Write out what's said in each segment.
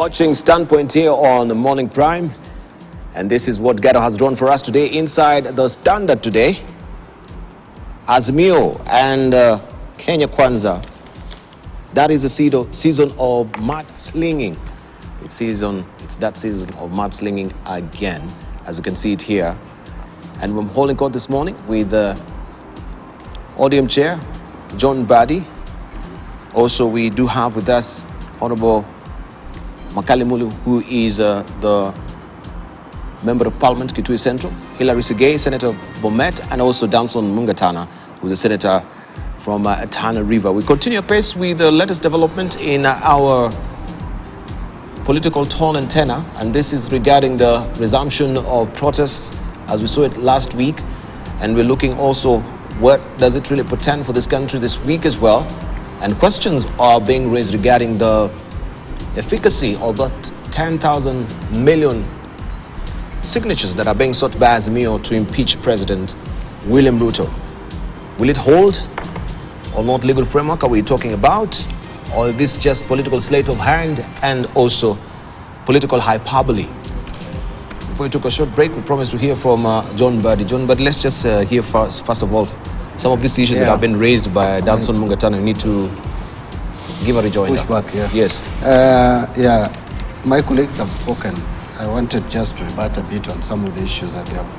Watching Standpoint here on the Morning Prime, and this is what Ghetto has drawn for us today inside the Standard today. Azimio and Kenya Kwanza. That is the season of mudslinging. It's that season of mudslinging again, as you can see it here. And we're holding court this morning with Odium Chair John Badi. Also, we do have with us Honorable Makalimulu, who is the Member of Parliament, Kitui Central, Hilary Sigei, Senator Bomet, and also Danson Mungatana, who's a Senator from Tana River. We continue pace with the latest development in our political tone and tenor, and this is regarding the resumption of protests as we saw it last week, and we're looking also what does it really portend for this country this week as well, and questions are being raised regarding the efficacy of that 10,000 million signatures that are being sought by Azimio to impeach President William Ruto. Will it hold or not? Legal framework are we talking about? Or is this just political sleight of hand and also political hyperbole? Before we took a short break, we promised to hear from John Badi. John Badi, let's just hear first of all some of these issues that have been raised by Danson Mungatana. We need to give a rejoinder. Pushback, yes. Yes. My colleagues have spoken. I wanted just to rebut a bit on some of the issues that they have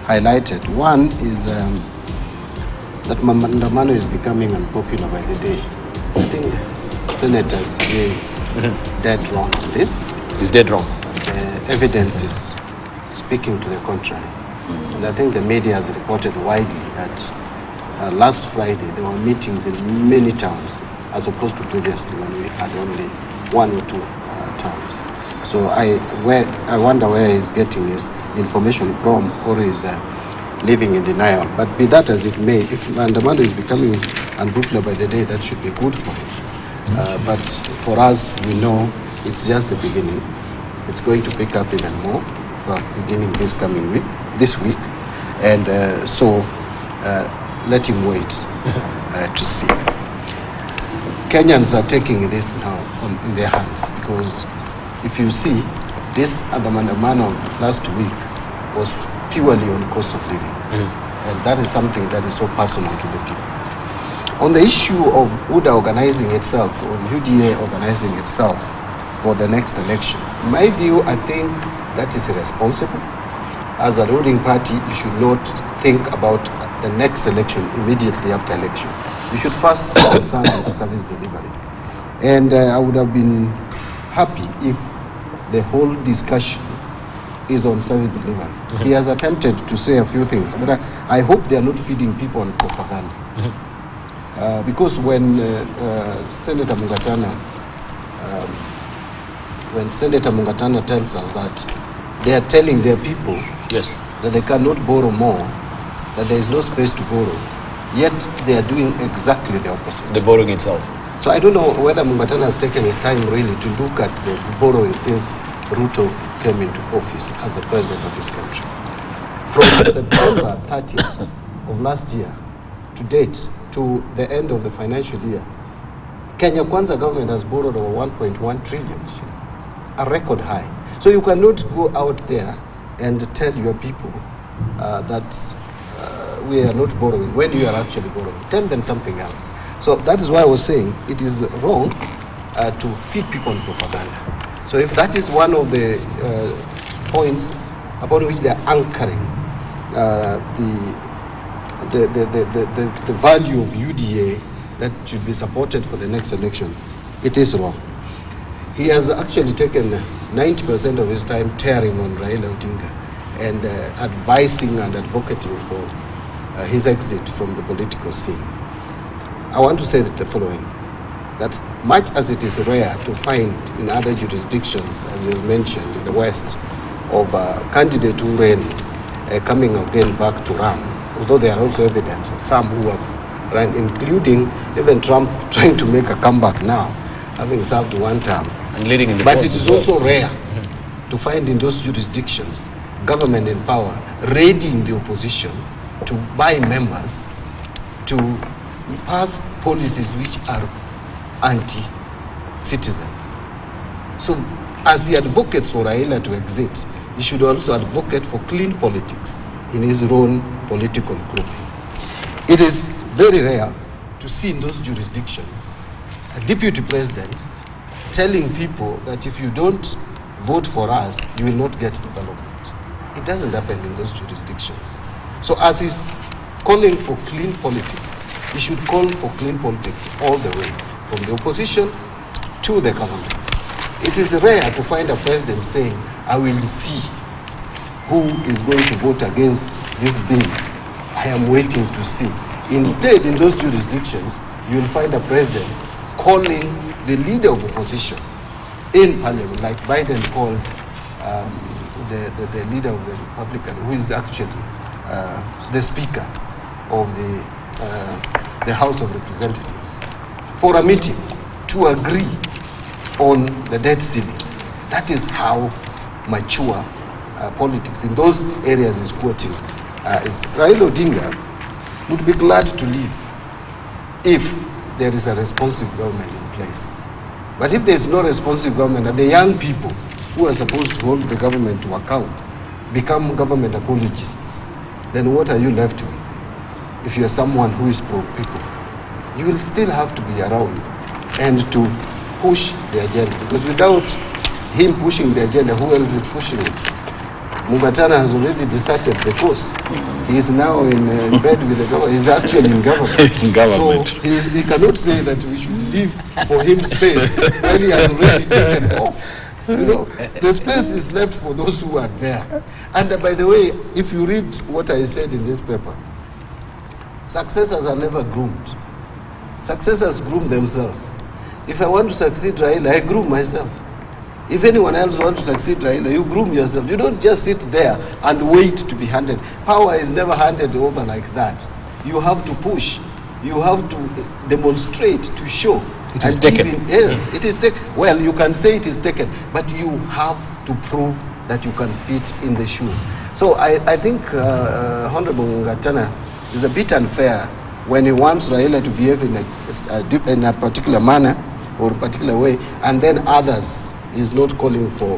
highlighted. One is that Mandamano is becoming unpopular by the day. I think senators is dead wrong on this. Is dead wrong. The evidence is speaking to the contrary. And I think the media has reported widely that last Friday there were meetings in many towns, as opposed to previously when we had only one or two towns. So I wonder where he's getting his information from, or is living in denial. But be that as it may, if Mandamano is becoming unpopular by the day, that should be good for him. But for us, we know it's just the beginning. It's going to pick up even more for beginning this week. And so let him wait to see. Kenyans are taking this now in their hands, because if you see, this Mandamano last week was purely on cost of living. And that is something that is so personal to the people. On the issue of UDA organizing itself, or UDA organizing itself for the next election, in my view, I think that is irresponsible. As a ruling party, you should not think about the next election immediately after election. You should first concern with service delivery. And I would have been happy if the whole discussion is on service delivery. He has attempted to say a few things, but I hope they are not feeding people on propaganda. Because when Senator Mungatana tells us that they are telling their people that they cannot borrow more, that there is no space to borrow, yet they are doing exactly the opposite. The borrowing itself. So I don't know whether Mungatana has taken his time really to look at the borrowing since Ruto came into office as the president of this country. From September 30th of last year to date, to the end of the financial year, Kenya Kwanza government has borrowed over 1.1 trillion, a record high. So you cannot go out there and tell your people that we are not borrowing when you are actually borrowing. Tell them something else. So that is why I was saying it is wrong to feed people on propaganda. So if that is one of the points upon which they are anchoring the value of UDA that should be supported for the next election, it is wrong. He has actually taken 90% of his time tearing on Raila Odinga and advising and advocating for his exit from the political scene. I want to say the following, that much as it is rare to find in other jurisdictions, as is mentioned in the West, of a candidate who ran coming again back to run, although there are also evidence of some who have run, including even Trump trying to make a comeback now, having served one term. And leading in the but it is also rare to find in those jurisdictions government in power raiding the opposition to buy members to pass policies which are anti-citizens. So as he advocates for Raila to exit, he should also advocate for clean politics in his own political group. It is very rare to see in those jurisdictions a deputy president telling people that if you don't vote for us, you will not get development. It doesn't happen in those jurisdictions. So as he's calling for clean politics, he should call for clean politics all the way, from the opposition to the government. It is rare to find a president saying, I will see who is going to vote against this bill. I am waiting to see. Instead, in those jurisdictions, you will find a president calling the leader of opposition in parliament, like Biden called the leader of the Republican, who is actually the speaker of the House of Representatives, for a meeting to agree on the debt ceiling. That is how mature politics in those areas is quoting. Raila Odinga would be glad to leave if there is a responsive government in place. But if there is no responsive government and the young people who are supposed to hold the government to account become government apologists, then what are you left with? If you are someone who is pro-people, you will still have to be around and to push the agenda. Because without him pushing the agenda, who else is pushing it? Mugatana has already deserted the course. He is now in bed with the government. He's actually in government. In government. So he cannot say that we should leave for him space when he has already taken off. You know, the space is left for those who are there. And by the way, if you read what I said in this paper, successors are never groomed. Successors groom themselves. If I want to succeed Raila, I groom myself. If anyone else wants to succeed Raila, you groom yourself. You don't just sit there and wait to be handed. Power is never handed over like that. You have to push. You have to demonstrate, to show. It is taken. Yes, it is taken. Well, you can say it is taken, but you have to prove that you can fit in the shoes. So I think Honorable Ngatana is a bit unfair when he wants Raila to behave in a particular manner or a particular way, and then others is not calling for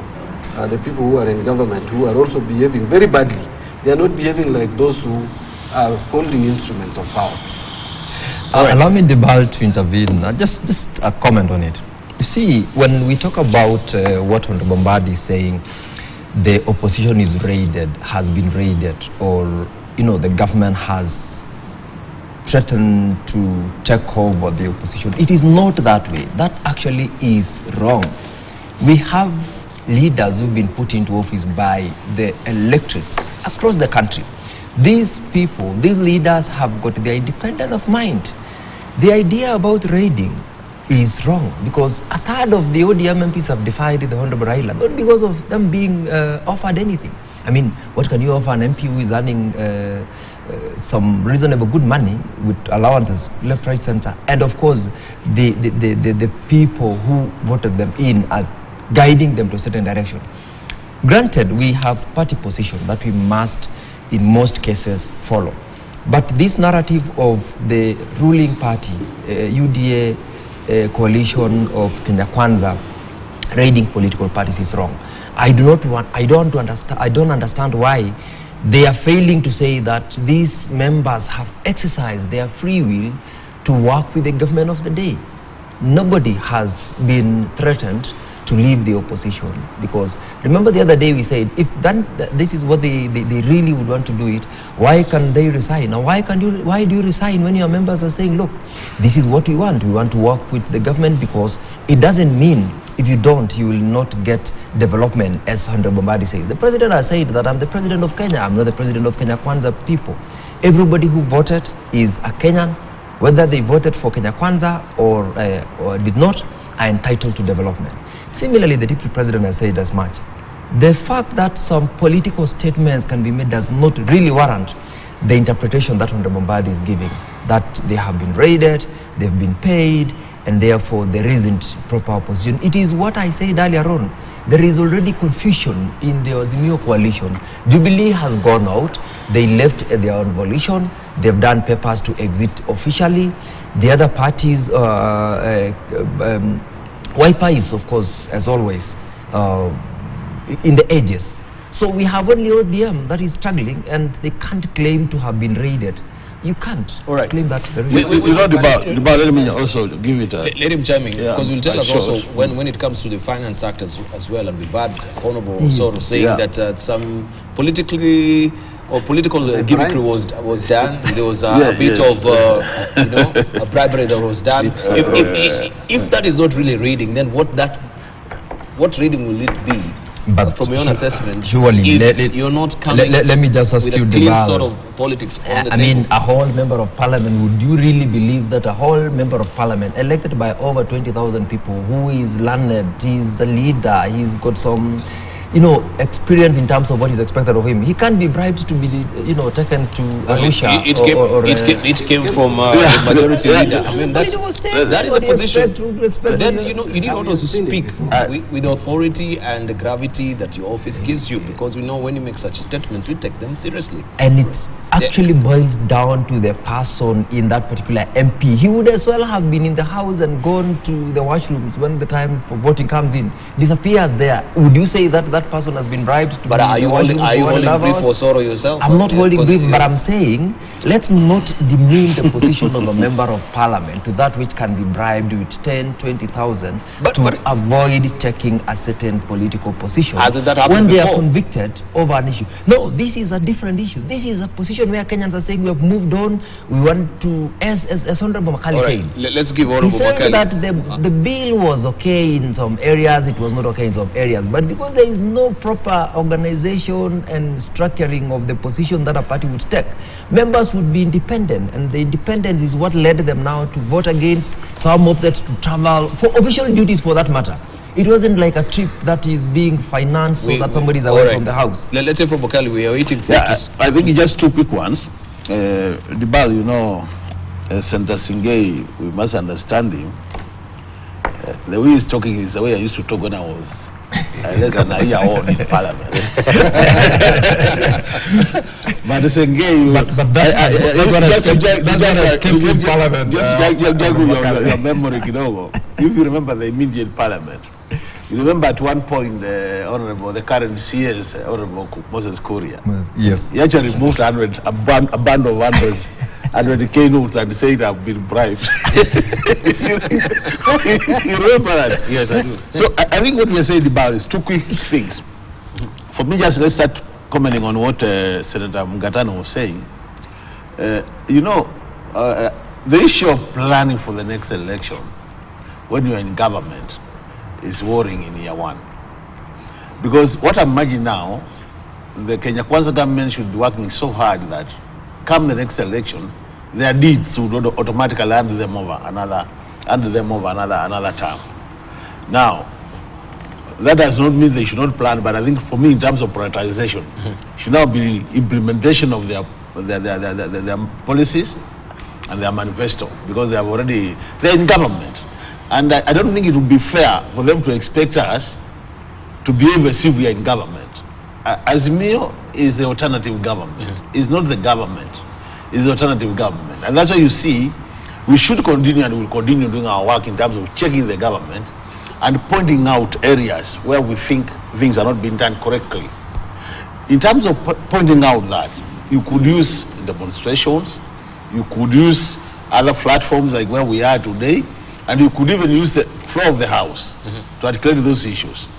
the people who are in government who are also behaving very badly. They are not behaving like those who are holding instruments of power. Allow me, Debal, to intervene. Just a comment on it. You see, when we talk about what Honorable Mbadi is saying, the opposition is raided, has been raided, or the government has threatened to take over the opposition. It is not that way. That actually is wrong. We have leaders who've been put into office by the electorates across the country. These people, these leaders have got their independence of mind. The idea about raiding is wrong because a third of the ODM MPs have defied the Honorable Raila, not because of them being offered anything. I mean, what can you offer an MP who is earning some reasonable good money with allowances left, right, center? And of course, the people who voted them in are guiding them to a certain direction. Granted, we have party position that we must, in most cases, follow. But this narrative of the ruling party, UDA coalition of Kenya Kwanza, raiding political parties is wrong. I don't understand why they are failing to say that these members have exercised their free will to work with the government of the day. Nobody has been threatened to leave the opposition, because remember the other day we said if this is what they really would want to do it, why can they resign? Now why do you resign when your members are saying, look, this is what we want to work with the government? Because it doesn't mean if you don't, you will not get development, as Honorable Mbadi says. The president has said that I'm the president of Kenya, I'm not the president of Kenya Kwanza people. Everybody who voted is a Kenyan, whether they voted for Kenya Kwanza or did not, are entitled to development. Similarly, the deputy president has said as much. The fact that some political statements can be made does not really warrant the interpretation that Honorable Mbadi is giving, that they have been raided, they've been paid, and therefore there isn't proper opposition. It is what I said earlier on. There is already confusion in the Azimio coalition. Jubilee has gone out. They left at their own volition. They've done papers to exit officially. The other parties, Wiper is, of course, as always, in the edges. So we have only ODM that is struggling, and they can't claim to have been raided. You can't claim that. Let me also give it a... Let him chime in, because we'll tell us also when it comes to the finance act as well, and we've had Honorable Soro saying that some political gimmickry was done. There was a bit of a bribery that was done. If that is not really raiding, then what raiding will it be? But from your own assessment, surely you're not coming. Let me just ask you, clean sort of politics on the table. I mean, a whole member of parliament, would you really believe that a whole member of parliament elected by over 20,000 people, who is learned, he's a leader, he's got some experience in terms of what is expected of him, he can't be bribed to be taken to Arusha? It came from the majority leader. I mean, that is a position. Then you need also to speak with the authority and the gravity that your office gives you, because we know when you make such statements, we take them seriously. And it actually boils down to the person in that particular MP. He would as well have been in the house and gone to the washrooms when the time for voting comes in, disappears there. Would you say that person has been bribed to? But are you holding brief for Soro yourself? I'm not holding brief, but I'm saying let's not demean the position of a member of parliament to that which can be bribed with 10, 20,000 to avoid taking a certain political position when they are convicted over an issue. No, this is a different issue. This is a position where Kenyans are saying we have moved on. We want to, as Honorable Makali said. Let's give Honorable Makali. He said Makali. that the bill was okay in some areas, it was not okay in some areas, but because there is no proper organization and structuring of the position that a party would take, members would be independent, and the independence is what led them now to vote against. Some opted to travel for official duties, for that matter. It wasn't like a trip that is being financed so that somebody is away from the house. Let's say for Bokali, we are waiting for this. I think just two quick ones. Dibal, Senator Singay, we must understand him. The way he's talking is the way I used to talk when I was less than a year old in parliament. But Singay, that's what I kept in parliament. Just your memory, if you remember the immediate parliament. You remember at one point, the current CS, Honorable Moses Korea. Yes. He actually moved a band of 100K notes and said I've been bribed. You remember that? Yes, I do. So I think what we're saying about is two quick things. For me, just let's start commenting on what Senator Mgatano was saying. The issue of planning for the next election when you're in government is worrying in year one. Because what I'm imagining now, the Kenya Kwanza government should be working so hard that come the next election, their deeds would automatically hand them over another term. Now, that does not mean they should not plan, but I think for me, in terms of prioritization, should now be implementation of their policies and their manifesto, because they're in government. And I don't think it would be fair for them to expect us to behave as if we are in government. Azimio is the alternative government. It's not the government. It's the alternative government. And that's why you see, we should continue and we'll continue doing our work in terms of checking the government and pointing out areas where we think things are not being done correctly. In terms of pointing out that, you could use demonstrations, you could use other platforms like where we are today, and you could even use the floor of the house to articulate those issues.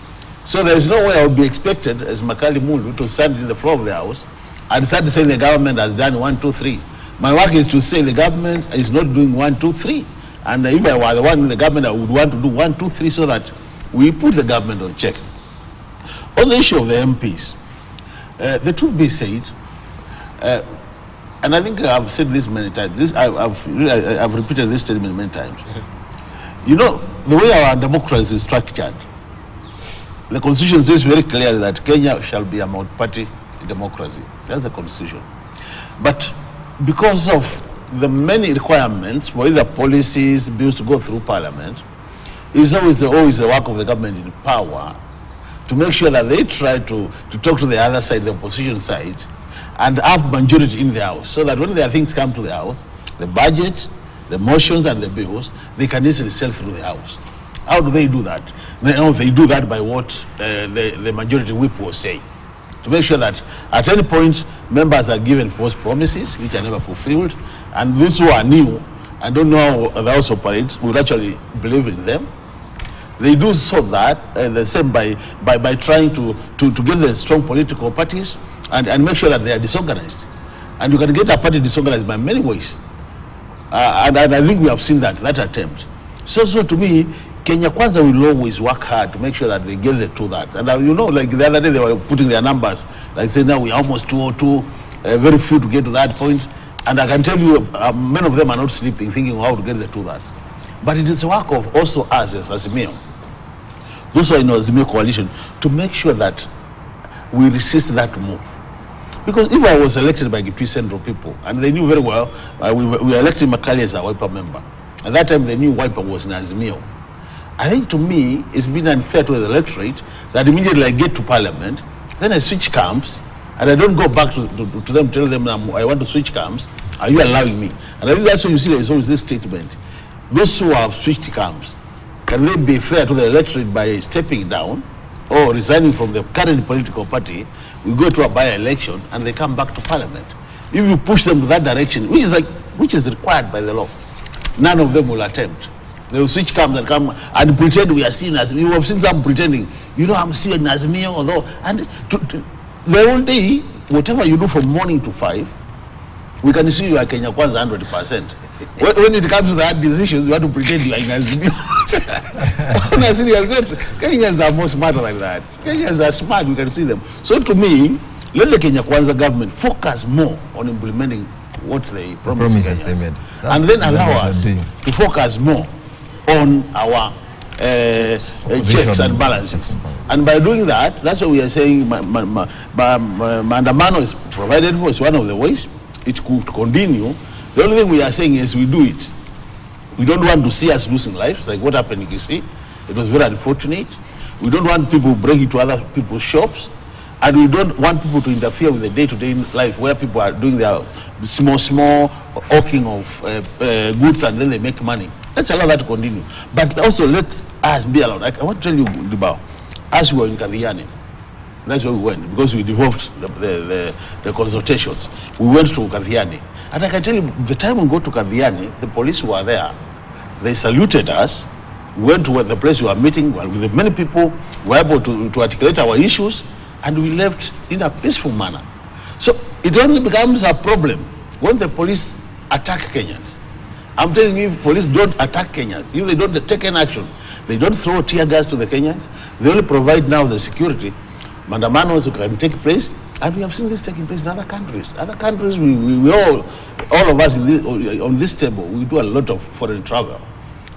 So there's no way I would be expected as Makali Mulu to stand in the floor of the house and start saying the government has done 1, 2, 3. My work is to say the government is not doing 1, 2, 3. And if I were the one in the government, I would want to do 1, 2, 3 so that we put the government on check. On the issue of the MPs, the truth be said, and I think I've said this many times, I've repeated this statement many times. You know, the way our democracy is structured, the Constitution says very clearly that Kenya shall be a multi-party democracy. That's the Constitution. But because of the many requirements for either policies, bills to go through Parliament, it's always the work of the government in power to make sure that they try to talk to the other side, the opposition side, and have majority in the House, so that when their things come to the House, the budget, the motions and the bills, they can easily sell through the House. How do they do that? They do that by what the majority whip was saying. To make sure that at any point, members are given false promises, which are never fulfilled, and those who are new and don't know how the House operates will actually believe in them. They do so that, the same by trying to get the strong political parties and make sure that they are disorganized. And you can get a party disorganized by many ways. And I think we have seen that attempt. So to me, Kenya Kwanza will always work hard to make sure that they get the 2/3. And like the other day they were putting their numbers, like saying now we're almost 202, very few to get to that point. And I can tell you, many of them are not sleeping, thinking how to get the 2/3. But it is a work of also us as Azimio, those who are in the Azimio coalition, to make sure that we resist that move. Because if I was elected by Gitui Central people, and they knew very well, we were electing Makali as a Wiper member. At that time, they knew Wiper was in Azimio. I think to me, it's been unfair to the electorate that immediately I get to parliament, then I switch camps, and I don't go back to them, tell them I want to switch camps. Are you allowing me? And I think that's why you see there's always this statement. Those who have switched camps, can they be fair to the electorate by stepping down or resigning from the current political party? We go to a by-election and they come back to parliament. If you push them to that direction, which is required by the law, none of them will attempt. They will switch camps and come and pretend we are seen as, you have seen some pretending, I'm still in Azimio, although, and the whole day, whatever you do from morning to 5, we can see you are Kenya Kwanza 100%. When it comes to that decisions, you have to pretend you are in Azimio. On a serious note, Kenyans are more smart like that. Kenyans are smart, we can see them. So to me, let the Kenya Kwanza government focus more on implementing what they promised they made. And then allow us to focus more on our checks and balances. And by doing that, that's what we are saying, Maandamano is provided for, it's one of the ways it could continue. The only thing we are saying is we do it. We don't want to see us losing lives, like what happened in Kisii. It was very unfortunate. We don't want people breaking to other people's shops. And we don't want people to interfere with the day-to-day life where people are doing their small hawking of goods and then they make money. Let's allow that to continue. But also let us be allowed. I want to tell you, Dibao, as we were in Kadhiani, that's where we went, because we devolved the consultations. We went to Kadhiani. And I can tell you, the time we go to Kadhiani, the police were there. They saluted us. We went to the place we were meeting with many people. We were able to articulate our issues, and we left in a peaceful manner. So it only becomes a problem when the police attack Kenyans. I'm telling you, if police don't attack Kenyans, if they don't take any action, they don't throw tear gas to the Kenyans, they only provide now the security. Maandamanos can take place, and we have seen this taking place in other countries. Other countries, we all of us on this table, we do a lot of foreign travel.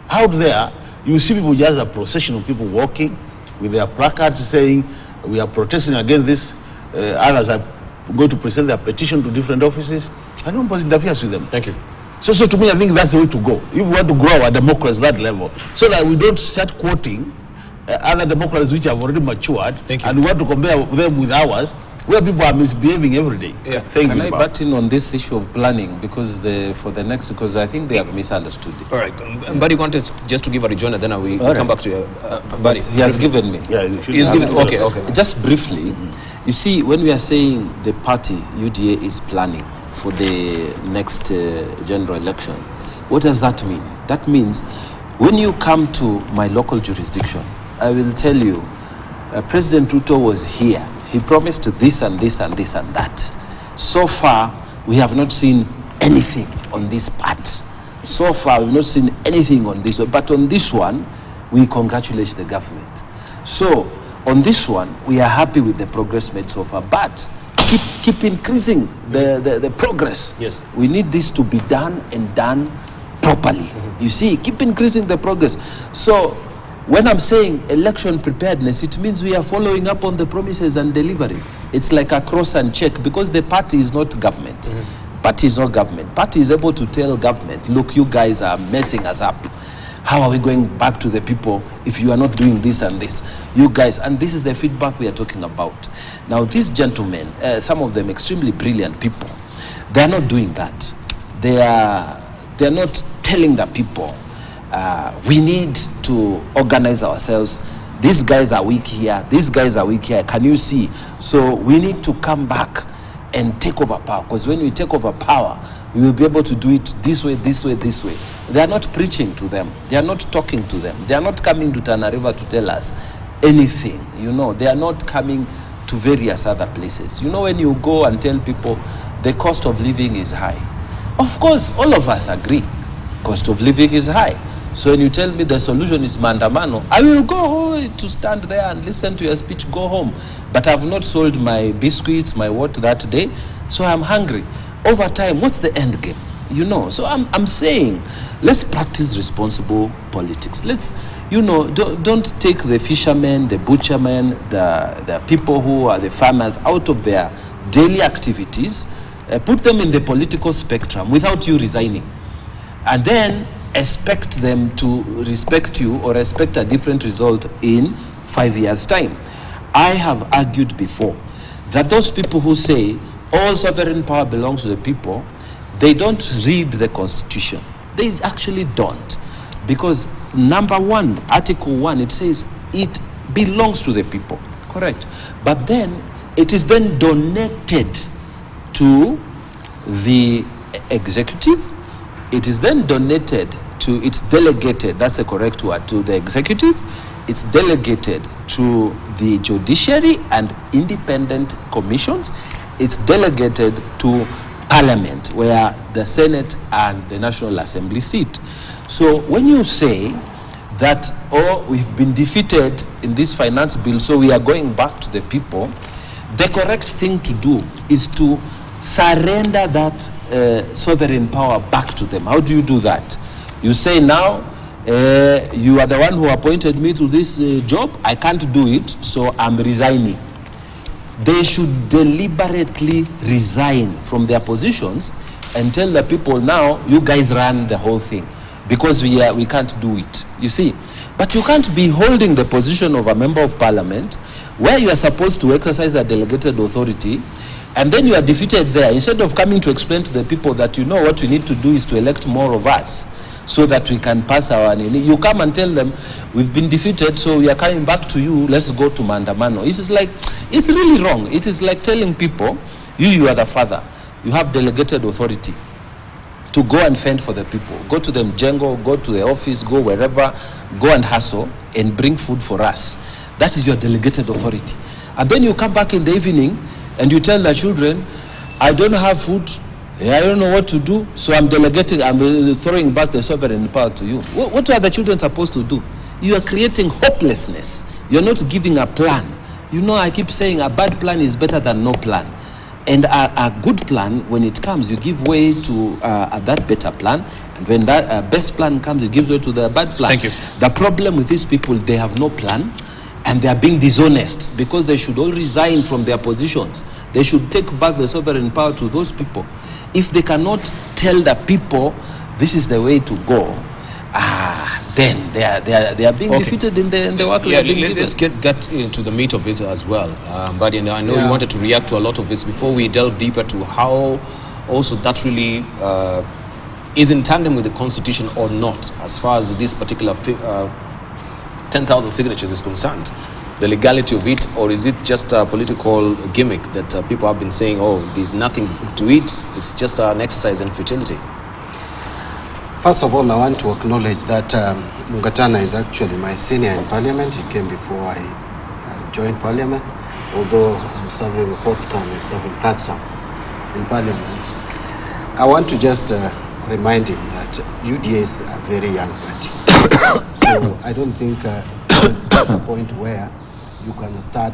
Out there, you see people just a procession of people walking with their placards saying, we are protesting against this. Others are going to present their petition to different offices. And nobody interferes with them. Thank you. So to me, I think that's the way to go. If we want to grow our democracy at that level, so that we don't start quoting other democracies which have already matured, and we want to compare them with ours, where people are misbehaving every day. Yeah. Thank Can you, I butt in on this issue of planning, because because I think they have misunderstood it. All right, Buddy wanted just to give a rejoinder, then we come back to you. But he has given me. Yeah, he's given. Okay. Just briefly, you see, when we are saying the party UDA is planning for the next general election, what does that mean? That means when you come to my local jurisdiction, I will tell you, President Ruto was here. He promised this and this and this and that. So far, we have not seen anything on this part. So far, we've not seen anything on this one. But on this one, we congratulate the government. So, on this one, we are happy with the progress made so far. But keep increasing the progress. Yes. We need this to be done and done properly. You see, keep increasing the progress. So, when I'm saying election preparedness, it means we are following up on the promises and delivering. It's like a cross and check, because the party is not government. Party is not government. Party is able to tell government, look, you guys are messing us up. How are we going back to the people if you are not doing this and this? You guys, and this is the feedback we are talking about. Now, these gentlemen, some of them extremely brilliant people, they are not doing that. They are not telling the people, we need to organize ourselves. These guys are weak here, these guys are weak here, can you see? So we need to come back and take over power, because when we take over power, we will be able to do it this way, this way, this way. They are not preaching to them, they are not talking to them, they are not coming to Tana River to tell us anything, you know. They are not coming to various other places. You know, when you go and tell people the cost of living is high, of course all of us agree cost of living is high. So when you tell me the solution is maandamano, I will go to stand there and listen to your speech, go home. But I've not sold my biscuits, my what that day, so I'm hungry. Over time, what's the end game? You know, so I'm saying, let's practice responsible politics. Let's, you know, don't take the fishermen, the butchermen, the people who are the farmers out of their daily activities, put them in the political spectrum without you resigning. And then expect them to respect you or expect a different result in 5 years' time. I have argued before that those people who say all sovereign power belongs to the people, they don't read the Constitution. They actually don't. Because number 1, Article 1, it says it belongs to the people. Correct. But then it is then donated to the executive. It is then donated to, it's delegated, that's the correct word, to the executive. It's delegated to the judiciary and independent commissions. It's delegated to Parliament, where the Senate and the National Assembly sit. So when you say that, oh, we've been defeated in this finance bill, so we are going back to the people, the correct thing to do is to surrender that sovereign power back to them. How do you do that? You say now, you are the one who appointed me to this job, I can't do it, so I'm resigning. They should deliberately resign from their positions and tell the people, now you guys run the whole thing, because we can't do it, you see. But you can't be holding the position of a member of parliament where you are supposed to exercise a delegated authority, and then you are defeated there. Instead of coming to explain to the people that, you know, what we need to do is to elect more of us so that we can pass our, you come and tell them, we've been defeated, so we are coming back to you, let's go to maandamano. It is like, it's really wrong. It is like telling people, you are the father, you have delegated authority to go and fend for the people. Go to the mjengo, go to the office, go wherever, go and hustle and bring food for us. That is your delegated authority. And then you come back in the evening and you tell the children, I don't have food, I don't know what to do, so I'm delegating, I'm throwing back the sovereign power to you. What are the children supposed to do? You are creating hopelessness. You're not giving a plan. You know, I keep saying a bad plan is better than no plan. And a good plan, when it comes, you give way to that better plan. And when that best plan comes, it gives way to the bad plan. Thank you. The problem with these people, they have no plan. And they are being dishonest, because they should all resign from their positions. They should take back the sovereign power to those people. If they cannot tell the people this is the way to go, then they are being defeated in the work. Yeah, let's get into the meat of it as well. But I know you wanted to react to a lot of this before we delve deeper to how also that really is in tandem with the Constitution or not, as far as this particular 10,000 signatures is concerned, the legality of it, or is it just a political gimmick that people have been saying, oh, there's nothing to it, it's just an exercise in futility? First of all, I want to acknowledge that Mungatana is actually my senior in Parliament. He came before I joined Parliament, although I'm serving a 4th term, he's serving 3rd term in Parliament. I want to just remind him that UDA is a very young party. So I don't think there's a point where you can start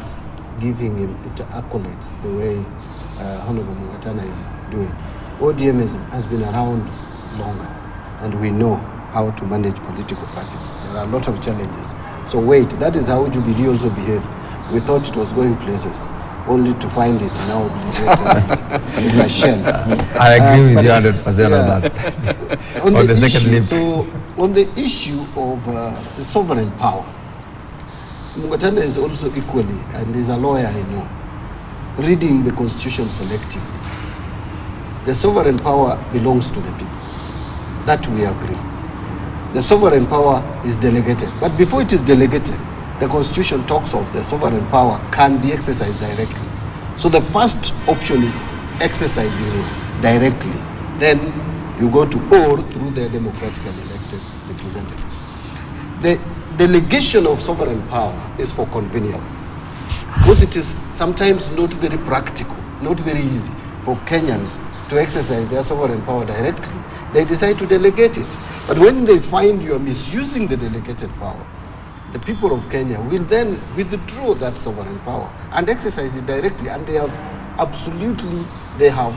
giving him accolades the way Honorable Mungatana is doing. ODM has been around longer, and we know how to manage political parties. There are a lot of challenges. So wait, that is how Jubilee also behaved. We thought it was going places, only to find it now it's a shell. I agree with you 100% on that. On the second leave. So on the issue of the sovereign power, Mungatana is also equally, and is a lawyer I know, reading the Constitution selectively. The sovereign power belongs to the people. That we agree. the sovereign power is delegated. But before it is delegated, the Constitution talks of the sovereign power can be exercised directly. So the first option is exercising it directly. Then you go to or through the democratically elected representatives. The delegation of sovereign power is for convenience, because it is sometimes not very practical, not very easy for Kenyans to exercise their sovereign power directly. They decide to delegate it. But when they find you are misusing the delegated power, the people of Kenya will then withdraw that sovereign power and exercise it directly, and they have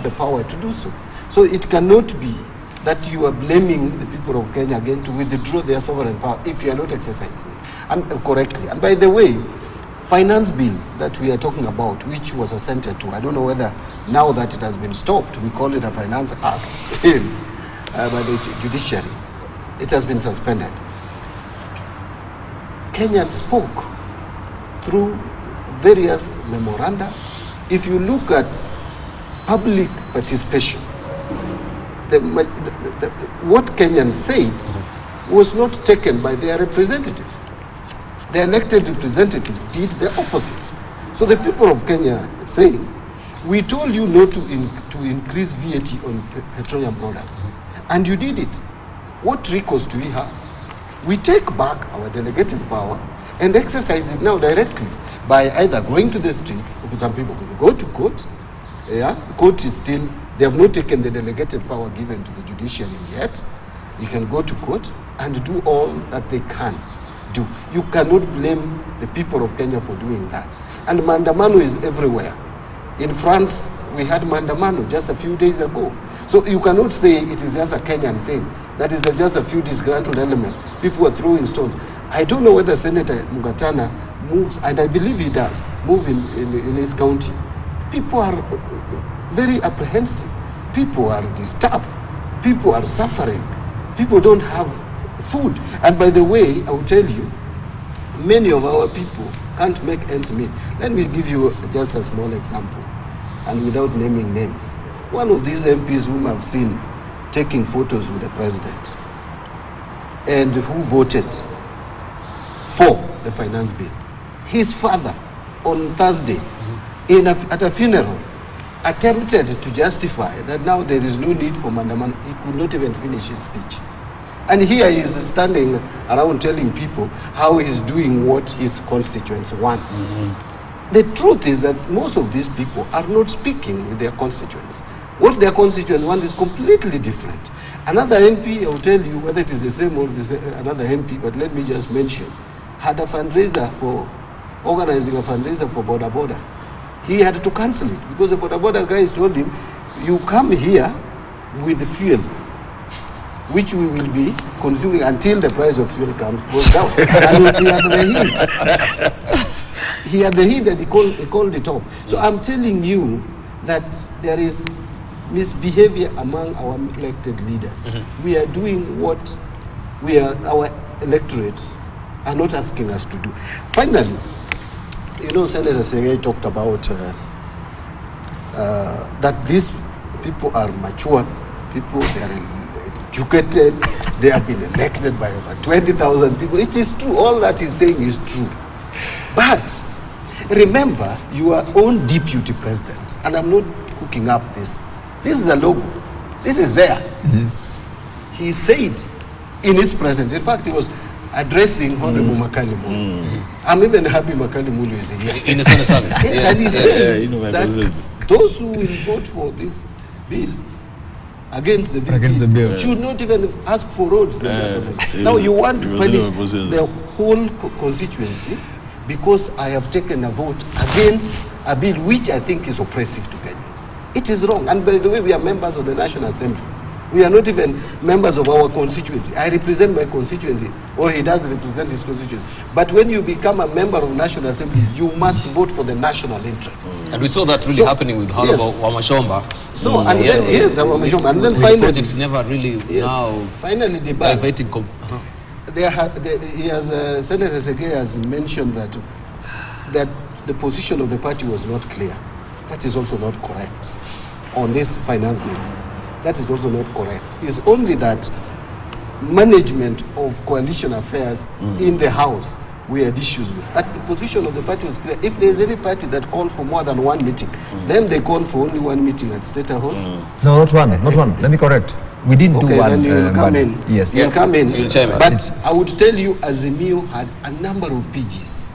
the power to do so. So it cannot be that you are blaming the people of Kenya again to withdraw their sovereign power if you are not exercising it and correctly. And by the way, finance bill that we are talking about, which was assented to, I don't know whether now that it has been stopped, we call it a finance act still by the judiciary, it has been suspended. Kenya spoke through various memoranda. If you look at public participation, what Kenyans said was not taken by their representatives. The elected representatives did the opposite. So the people of Kenya say, we told you not to increase VAT on petroleum products, and you did it. What recourse do we have? We take back our delegated power and exercise it now directly by either going to the streets, or some people will go to court. Yeah, court is still, they have not taken the delegated power given to the judiciary yet. You can go to court and do all that they can do. You cannot blame the people of Kenya for doing that. And Mandamano is everywhere. In France, we had Mandamano just a few days ago. So you cannot say it is just a Kenyan thing. That is just a few disgruntled elements. People are throwing stones. I don't know whether Senator Mugatana moves, and I believe he does, move in his county. People are very apprehensive. People are disturbed. People are suffering. People don't have food. And by the way, I will tell you, many of our people can't make ends meet. Let me give you just a small example, and without naming names. One of these MPs whom I've seen taking photos with the president and who voted for the finance bill, his father on Thursday at a funeral attempted to justify that now there is no need for Mandamano. He could not even finish his speech. And here he is standing around telling people how he's doing what his constituents want. The truth is that most of these people are not speaking with their constituents. What their constituents want is completely different. Another MP, I will tell you whether it is the same or another MP, but let me just mention, had a fundraiser organizing a fundraiser for Boda Boda. He had to cancel it because the Boda Boda guys told him, you come here with fuel, which we will be consuming until the price of fuel goes down. And he had the hint. He had the hint and he called it off. So I'm telling you that there is misbehavior among our elected leaders. We are doing what our electorate are not asking us to do. Finally, you know, Senator Segei talked about that these people are mature people, they are educated, they have been elected by over 20,000 people. It is true, all that he's saying is true. But remember, your own deputy president, and I'm not cooking up this is a logo, this is there. Yes. He said in his presence, in fact, he was addressing Honorable Makalimu. I'm even happy Makalimu is here. In the Senate service. And he said that those who will vote for this bill against the bill should not even ask for roads. Now you want to punish the whole constituency because I have taken a vote against a bill which I think is oppressive to Kenyans. It is wrong. And by the way, we are members of the National Assembly. We are not even members of our constituency. I represent my constituency, or he does represent his constituency. But when you become a member of the National Assembly, you must vote for the national interest. And we saw that really happening with Honorable Wamashomba. So, and then, Wamashomba. And then finally, it's never really now finally diverting. Senator Segei has mentioned that the position of the party was not clear. That is also not correct on this finance bill. That is also not correct. It's only that management of coalition affairs in the House we had issues with. But the position of the party was clear. If there is any party that called for more than one meeting, then they called for only one meeting at State House. No, not one, not one. Let me correct. We didn't do one. Then you will come in. Yes. You'll come in. But I would tell you, Azimio had a number of PGs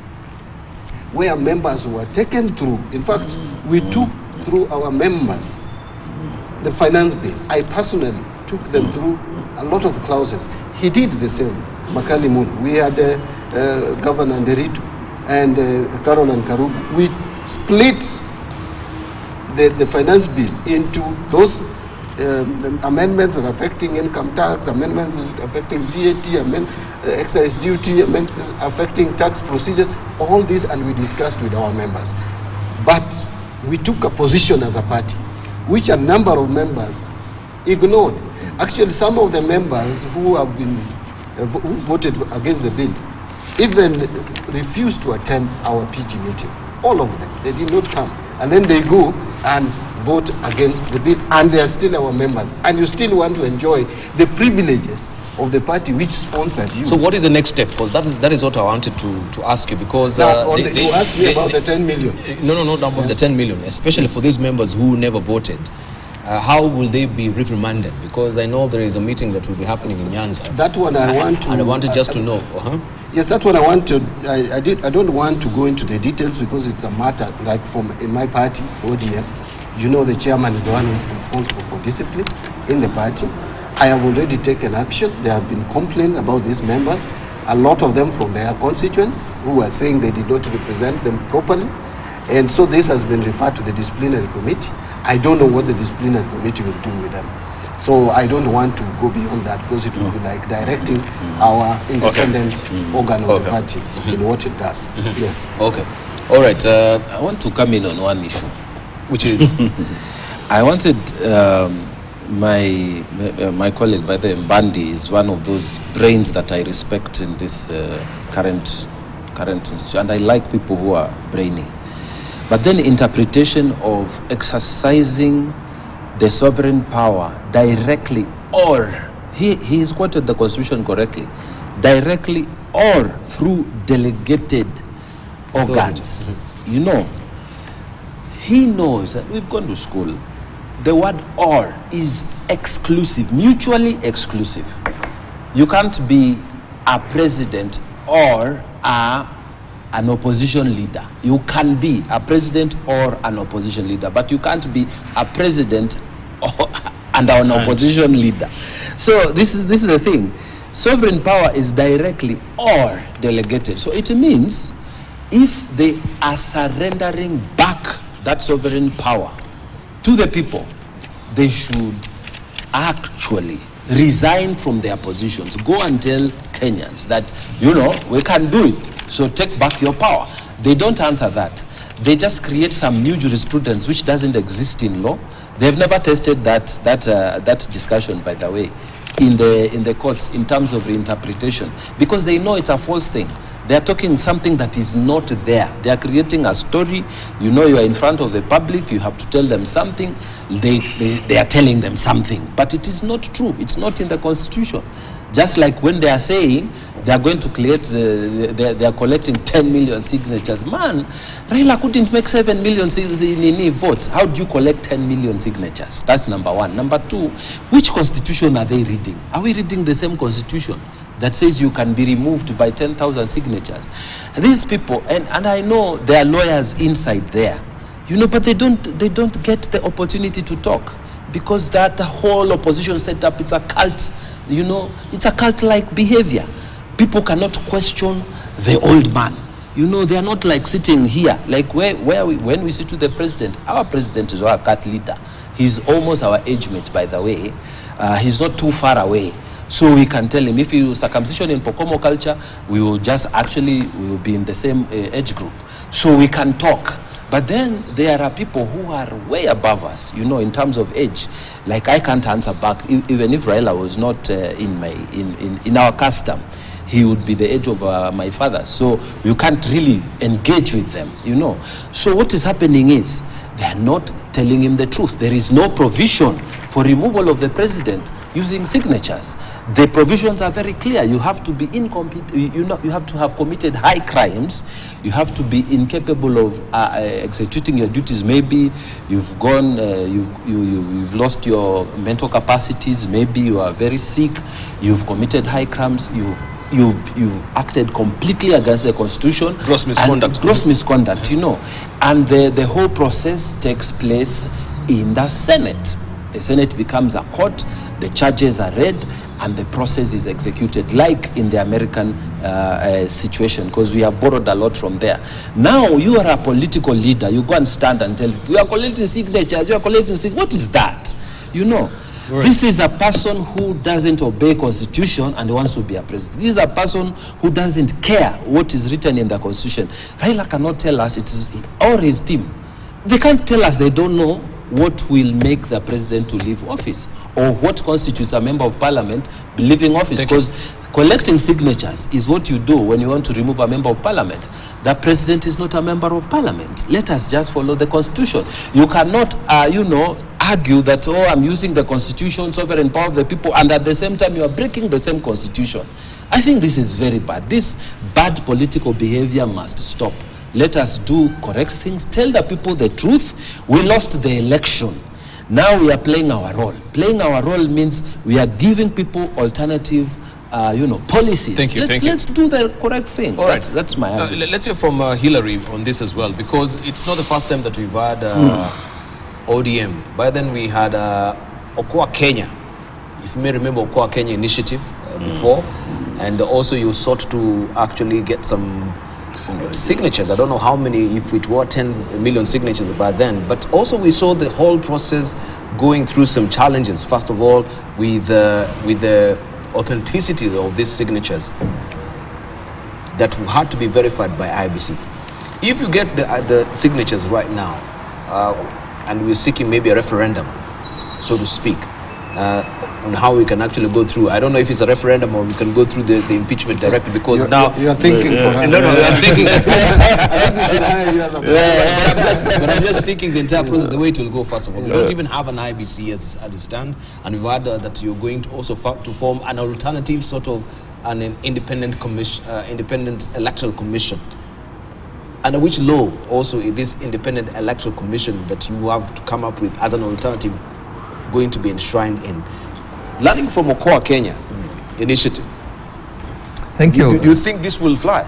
where members were taken through. In fact, we took through our members the finance bill. I personally took them through a lot of clauses. He did the same. Makali Mun. We had Governor Nderitu and Caroline Karubu. We split the finance bill into those amendments affecting income tax, amendments affecting VAT, excise duty, amendments affecting tax procedures, all this, and we discussed with our members. But we took a position as a party, which a number of members ignored. Actually, some of the members who have been who voted against the bill even refused to attend our PG meetings. All of them, they did not come. And then they go and vote against the bill, and they are still our members. And you still want to enjoy the privileges of the party which sponsored you. So what is the next step? Because that is what I wanted to ask you, because you asked me about the 10 million. No, not about the 10 million, especially for these members who never voted. How will they be reprimanded? Because I know there is a meeting that will be happening in Nyanza. That one I want to... And I wanted just to know. Yes, that's what I want to... I don't want to go into the details because it's a matter, like in my party, ODM, you know the chairman is the one who is responsible for discipline in the party. I have already taken action. There have been complaints about these members, a lot of them from their constituents who are saying they did not represent them properly. And so this has been referred to the disciplinary committee. I don't know what the disciplinary committee will do with them. So I don't want to go beyond that because it will be like directing our independent organ of the party in what it does. Yes. Okay. All right. I want to come in on one issue, which is? I wanted my colleague, by the Mbandi, is one of those brains that I respect in this current institution, and I like people who are brainy. But then interpretation of exercising the sovereign power directly, or he has quoted the Constitution correctly, directly or through delegated organs. You know, he knows that we've gone to school. The word or is exclusive, mutually exclusive. You can't be a president or an opposition leader. You can be a president or an opposition leader, but you can't be a president and an opposition leader. So this is the thing. Sovereign power is directly or delegated. So it means if they are surrendering back that sovereign power to the people, they should actually resign from their positions. Go and tell Kenyans that, you know, we can do it. So take back your power. They don't answer that. They just create some new jurisprudence which doesn't exist in law. They've never tested that discussion, by the way, in the courts in terms of reinterpretation, because they know it's a false thing. They are talking something that is not there. They are creating a story. You know, you are in front of the public. You have to tell them something. They are telling them something, but it is not true. It's not in the Constitution. Just like when they are saying they are going to create, they are collecting 10 million signatures. Man, Raila couldn't make 7 million votes. How do you collect 10 million signatures? That's number one. Number two, which constitution are they reading? Are we reading the same constitution that says you can be removed by 10,000 signatures? These people, and I know there are lawyers inside there, you know, but they don't get the opportunity to talk because that whole opposition setup, it's a cult. You know, it's a cult-like behavior. People cannot question the old man. You know, they are not like sitting here. Like when we sit with the president, our president is our cult leader. He's almost our age mate, by the way. He's not too far away. So we can tell him, if you circumcision in Pokomo culture, we will be in the same age group. So we can talk. But then there are people who are way above us, you know, in terms of age. Like I can't answer back, even if Raila was not in our custom, he would be the age of my father. So you can't really engage with them, you know. So what is happening is they are not telling him the truth. There is no provision for removal of the president using signatures. The provisions are very clear. You have to be incompetent. You have to have committed high crimes. You have to be incapable of executing your duties. Maybe you've gone, you've lost your mental capacities. Maybe you are very sick. You've committed high crimes. You've acted completely against the Constitution. Gross misconduct. Gross misconduct, And the whole process takes place in the Senate. The Senate becomes a court, the charges are read, and the process is executed, like in the American situation, because we have borrowed a lot from there. Now, you are a political leader. You go and stand and tell people, you are collecting signatures, you are collecting signatures. What is that? Right. This is a person who doesn't obey Constitution and wants to be a president. This is a person who doesn't care what is written in the Constitution. Raila cannot tell us, it is or his team. They can't tell us they don't know what will make the president to leave office or what constitutes a member of parliament leaving office, because collecting signatures is what you do when you want to remove a member of parliament. The president is not a member of parliament. Let us just follow the Constitution. You cannot, argue that, I'm using the Constitution, sovereign power of the people, and at the same time you are breaking the same Constitution. I think this is very bad. This bad political behavior must stop. Let us do correct things. Tell the people the truth. We lost the election. Now we are playing our role. Playing our role means we are giving people alternative policies. Thank you. Let's do the correct thing. All right. That's my argument. Let's hear from Hillary on this as well, because it's not the first time that we've had ODM. By then we had Okoa Kenya. If you may remember Okoa Kenya initiative before, and also you sought to actually get some signatures. I don't know how many, if it were 10 million signatures by then, but also we saw the whole process going through some challenges. First of all, with the authenticity of these signatures that had to be verified by IBC. If you get the signatures right now, and we're seeking maybe a referendum, so to speak, on how we can actually go through. I don't know if it's a referendum or we can go through the impeachment directly, because now you're thinking for us. No, I'm thinking. But I'm just thinking the entire process, the way it will go. First of all, we don't even have an IBC as it stands, and we've heard that you're going to also to form an alternative sort of an independent commission, independent electoral commission. Under which law also is this independent electoral commission that you have to come up with as an alternative going to be enshrined in? Learning from Okoa Kenya initiative. Thank you. Do you think this will fly?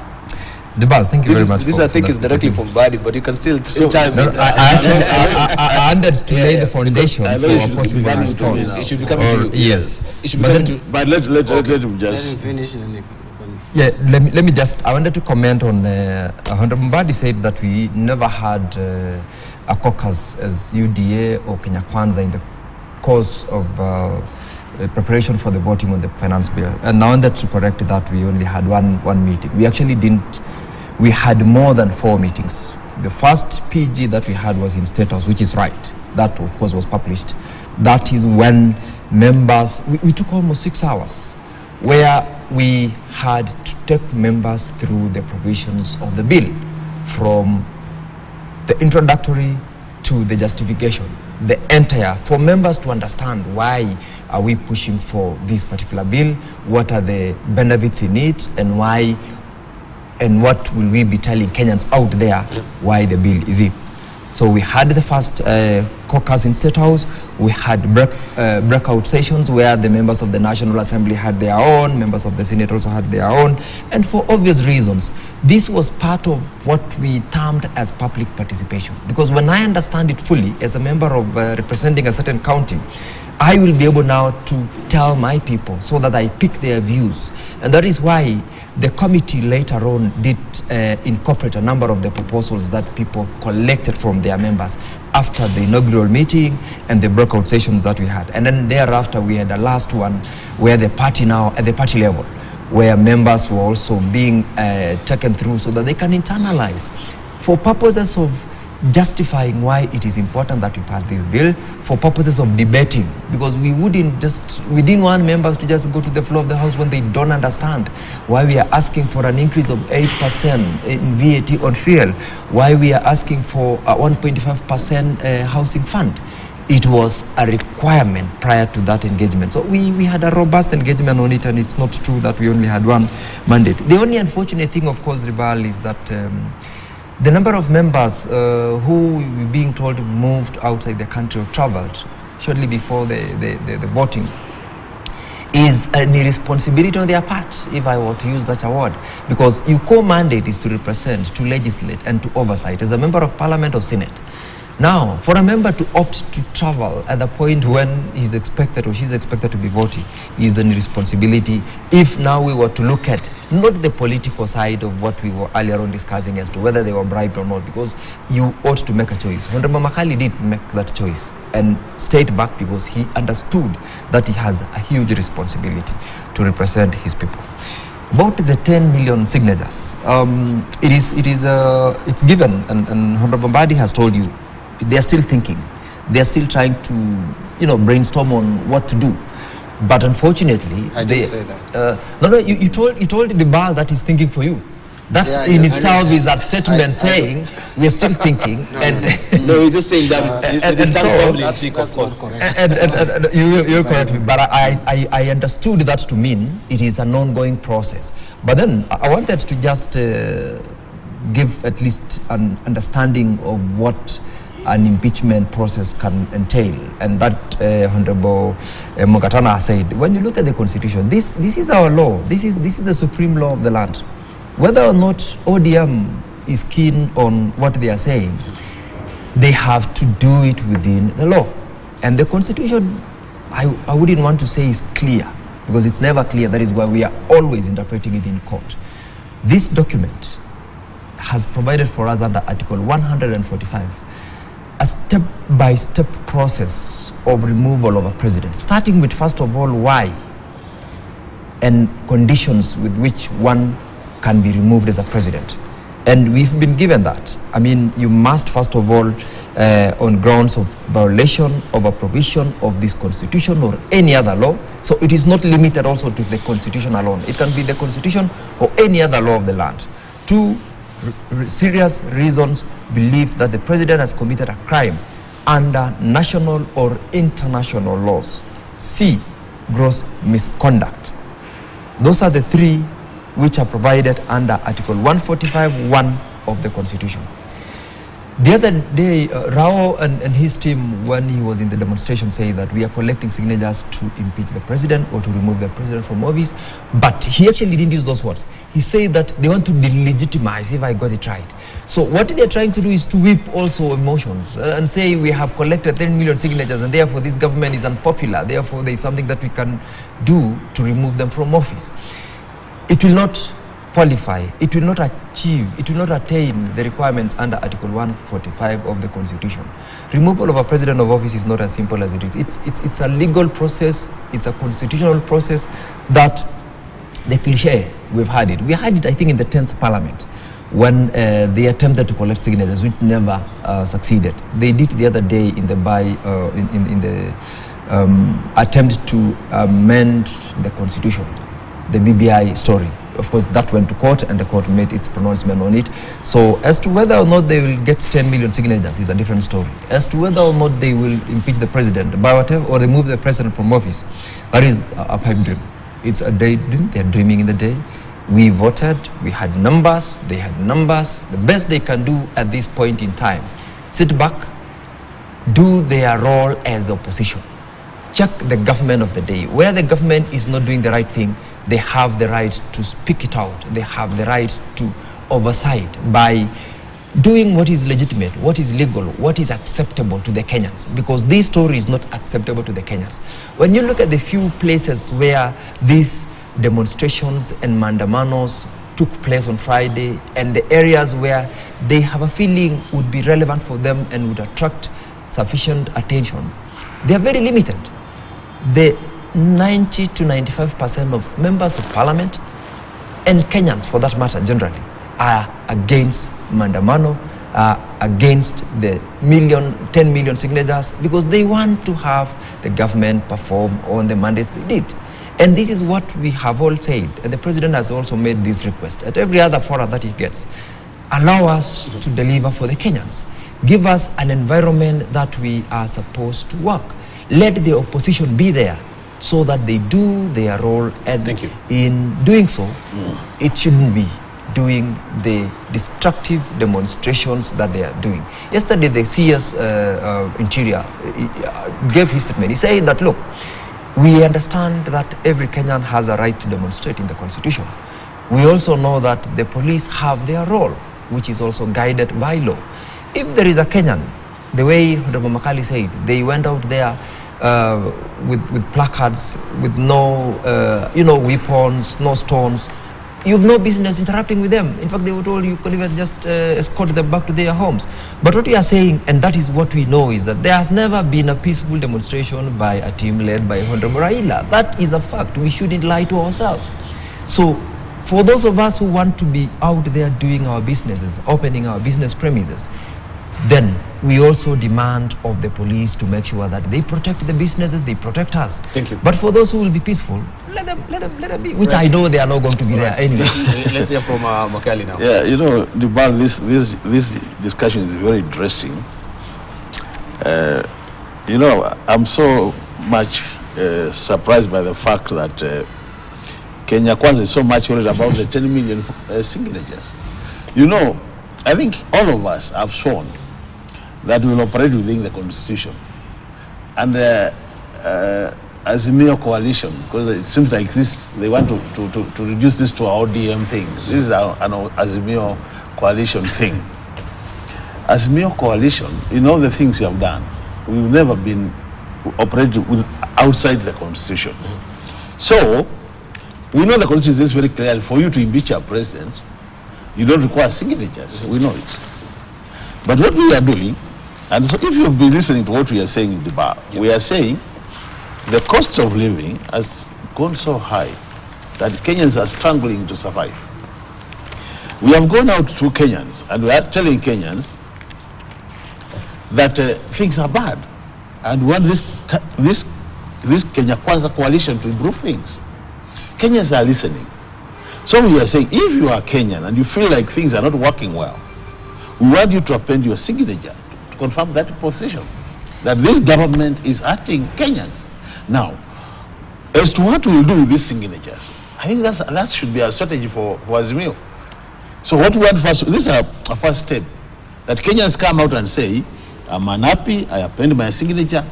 Debal, thank you very much. This I think is directly from Badi, but you can still chime in. I wanted to lay the foundation for a possible response. It should be coming to you. Yes. It should be coming to. But let him just finish. Yeah, let me just, I wanted to comment on, Honorable Mbadi said that we never had a caucus as UDA or Kenya Kwanza in the course of preparation for the voting on the finance bill. And I wanted to correct that we only had one meeting. We actually didn't, we had more than 4 meetings. The first PG that we had was in State House, which is right. That, of course, was published. That is when members, we took almost 6 hours, where we had to take members through the provisions of the bill, from the introductory to the justification, the entire, for members to understand why are we pushing for this particular bill, what are the benefits in it, and why, and what will we be telling Kenyans out there why the bill is it. So we had the first caucus in State House. We had breakout sessions where the members of the National Assembly had their own, members of the Senate also had their own. And for obvious reasons, this was part of what we termed as public participation. Because when I understand it fully, as a member of representing a certain county, I will be able now to tell my people so that I pick their views. And that is why the committee later on did incorporate a number of the proposals that people collected from their members after the inaugural meeting and the breakout sessions that we had. And then thereafter we had the last one where the party now, at the party level, where members were also being taken through so that they can internalize for purposes of justifying why it is important that we pass this bill, for purposes of debating, because we didn't want members to just go to the floor of the House when they don't understand why we are asking for an increase of 8% in VAT on fuel, why we are asking for a 1.5% housing fund. it was a requirement prior to that engagement. So we had a robust engagement on it, and it's not true that we only had one mandate. The only unfortunate thing, of course, Ribal, is that the number of members who we're being told moved outside the country or traveled shortly before the voting is an irresponsibility on their part, if I were to use that word, because your core mandate is to represent, to legislate, and to oversight as a member of parliament or senate. Now, for a member to opt to travel at the point when he's expected or she's expected to be voting is an irresponsibility. If now we were to look at not the political side of what we were earlier on discussing as to whether they were bribed or not, because you ought to make a choice. Honorable Makali did make that choice and stayed back because he understood that he has a huge responsibility to represent his people. About the 10 million signatures, it's given, and Honorable Mbadi has told you, they are still thinking. They are still trying to, brainstorm on what to do. But unfortunately, I didn't say that. You told the bar that he's thinking for you. That in itself is a statement saying we are still thinking. No, you're just saying that you're correct me, but I understood that to mean it is an ongoing process. But then I wanted to just give at least an understanding of what an impeachment process can entail, and that Honorable Mogatana said, when you look at the Constitution, this is our law. This is the supreme law of the land. Whether or not ODM is keen on what they are saying, they have to do it within the law. And the Constitution, I wouldn't want to say is clear, because it's never clear. That is why we are always interpreting it in court. This document has provided for us under Article 145 a step-by-step process of removal of a president, starting with, first of all, why and conditions with which one can be removed as a president. And we've been given that. I mean, you must, first of all, on grounds of violation of a provision of this Constitution or any other law. So it is not limited also to the Constitution alone. It can be the Constitution or any other law of the land. Two, serious reasons believe that the president has committed a crime under national or international laws. C, gross misconduct. Those are the three which are provided under Article 145(1) of the Constitution. The other day, Rao and his team, when he was in the demonstration, say that we are collecting signatures to impeach the president or to remove the president from office. But he actually didn't use those words. He said that they want to delegitimize, if I got it right. So what they're trying to do is to whip also emotions and say we have collected 10 million signatures and therefore this government is unpopular. Therefore there is something that we can do to remove them from office. It will not qualify, it will not achieve, it will not attain the requirements under Article 145 of the Constitution. Removal of a president of office is not as simple as it is. It's a legal process, it's a constitutional process that the cliche, we've had it. We had it, I think, in the 10th Parliament when they attempted to collect signatures, which never succeeded. They did the other day in the attempt to amend the Constitution, the BBI story. Of course, that went to court and the court made its pronouncement on it. So as to whether or not they will get 10 million signatures is a different story. As to whether or not they will impeach the president by whatever or remove the president from office, that is a pipe dream. It's a daydream. They're dreaming in the day. We voted, we had numbers, they had numbers. The best they can do at this point in time, sit back, do their role as opposition. Check the government of the day. Where the government is not doing the right thing, they have the right to speak it out. They have the right to oversight by doing what is legitimate, what is legal, what is acceptable to the Kenyans, because this story is not acceptable to the Kenyans. When you look at the few places where these demonstrations and mandamanos took place on Friday, and the areas where they have a feeling would be relevant for them and would attract sufficient attention, they are very limited. The 90 to 95% of members of parliament and Kenyans, for that matter, generally, are against mandamano, against the 10 million signatures, because they want to have the government perform on the mandates they did. And this is what we have all said, and the president has also made this request at every other forum that he gets. Allow us to deliver for the Kenyans. Give us an environment that we are supposed to work. Let the opposition be there so that they do their role, and Thank you. in doing so, it shouldn't be doing the destructive demonstrations that they are doing. Yesterday, the CS Interior gave his statement. He said that, look, we understand that every Kenyan has a right to demonstrate in the Constitution. We also know that the police have their role, which is also guided by law. If there is a Kenyan, the way Honorable Makali said, they went out there with placards, with no weapons, no stones. You have no business interacting with them. In fact, they were told you could even just escort them back to their homes. But what we are saying, and that is what we know, is that there has never been a peaceful demonstration by a team led by Honorable Raila. That is a fact. We shouldn't lie to ourselves. So, for those of us who want to be out there doing our businesses, opening our business premises, then we also demand of the police to make sure that they protect the businesses, they protect us. Thank you. But for those who will be peaceful, let them be, which I know they are not going to be there anyway. Let's hear from Makali now. Yeah, Dibal, this discussion is very interesting. I'm so much surprised by the fact that Kenya Kwanza is so much worried about the 10 million signatures. I think all of us have shown that we will operate within the Constitution. And Azimio coalition, because it seems like they want to reduce this to our ODM thing. This is an Azimio coalition thing. Azimio coalition, in all the things we have done, we've never been operated outside the Constitution. So, we know the Constitution is very clear. For you to impeach a president, you don't require signatures. We know it. But what we are doing, and so if you've been listening to what we are saying in the bar, we are saying the cost of living has gone so high that Kenyans are struggling to survive. We have gone out to Kenyans and we are telling Kenyans that things are bad, and we want this Kenya Kwanza coalition to improve things. Kenyans are listening. So we are saying, if you are Kenyan and you feel like things are not working well, we want you to append your signature to confirm that position, that this government is hurting Kenyans. Now, as to what we will do with these signatures, I think that should be a strategy for Azimio. So what we want first, this is a first step, that Kenyans come out and say, I'm unhappy, I append my signature.